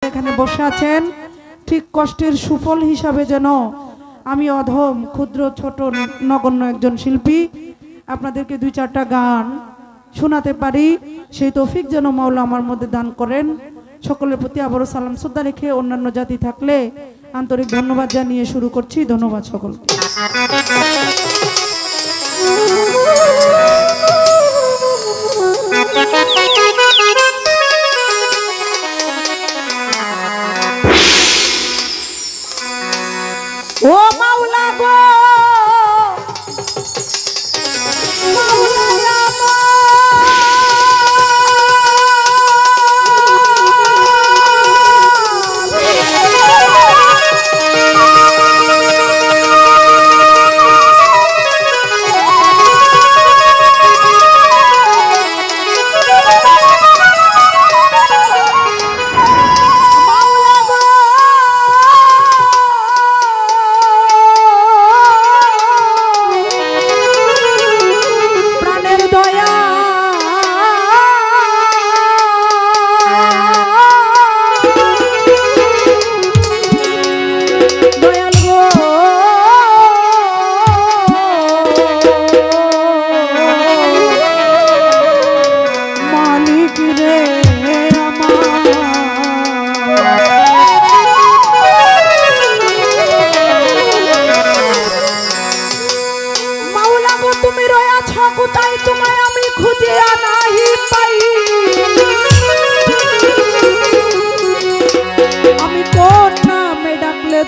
এখানে বসে আছেন, ঠিক কষ্টের সুফল হিসাবে যেন আমি অধম ক্ষুদ্র ছোট নগণ্য একজন শিল্পী আপনাদেরকে দুই চারটা গান শোনাতে পারি, সেই তৌফিক যেন মাওলা আমার মধ্যে দান করেন। সকলের প্রতি আবারও সালাম শ্রদ্ধা রেখে অন্যান্য জাতি থাকলে আন্তরিক ধন্যবাদ জানিয়ে শুরু করছি। ধন্যবাদ সকলকে। ও মাওলা গো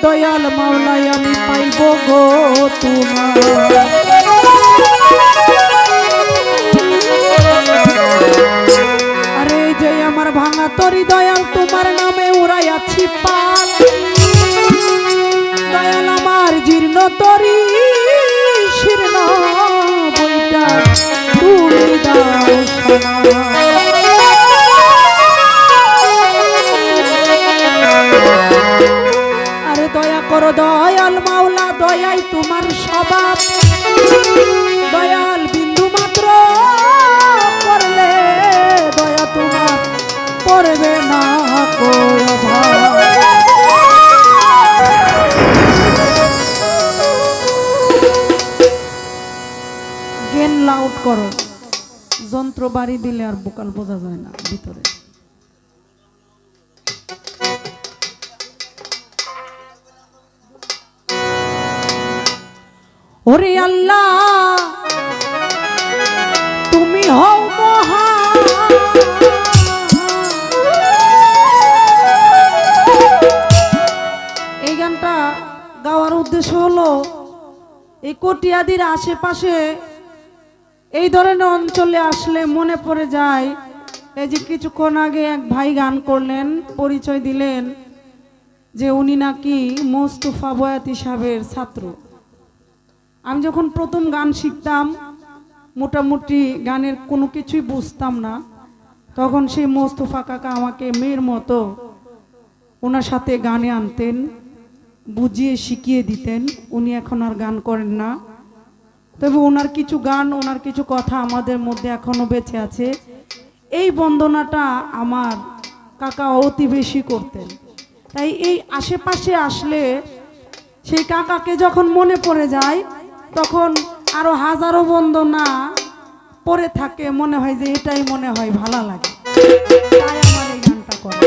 দয়াল মাওলাই আমি পাইব গো তোমার। আরে যে আমার ভাঙা তরি দয়াল তোমার নামে উড়াইয়াছি পাল, দয়াল আমার জীর্ণ তরি শীর্ণ বইটা তুমি দাও সোনা। দয়া করো দয়াল মাওলা, দয়াই তোমার স্বভাব, দয়াল বিন্দু মাত্র করলে দয়া তোমার করবে না কোনো ভাব। গেন লাউড করো, যন্ত্র বাড়ি দিলে আর বোকাল বোঝা যায় না ভিতরে। ওরে আল্লাহ তুমি হও মহান, এই গানটা গাওয়ার উদ্দেশ্য হলো এই কটিয়াদির আশেপাশে এই ধরনের অঞ্চলে আসলে মনে পড়ে যায়, এই যে কিছুক্ষণ আগে এক ভাই গান করলেন, পরিচয় দিলেন যে উনি নাকি মোস্তফা বয়াতি সাহেবের ছাত্র। আমি যখন প্রথম গান শিখতাম মোটামুটি গানের কোনো কিছুই বুঝতাম না, তখন সেই মোস্তফা কাকা আমাকে মেয়ের মতো ওনার সাথে গানে আনতেন, বুঝিয়ে শিখিয়ে দিতেন। উনি এখন আর গান করেন না, তবে ওনার কিছু গান ওনার কিছু কথা আমাদের মধ্যে এখনো বেঁচে আছে। এই বন্দনাটা আমার কাকা অতি বেশি করতেন, তাই এই আশেপাশে আসলে সেই কাকাকে যখন মনে পড়ে যায় তখন আরো হাজারো বন্দনা পড়ে থাকে, মনে হয় যে এটাই মনে হয় ভালো লাগে, তাই আমার এই গানটা করে।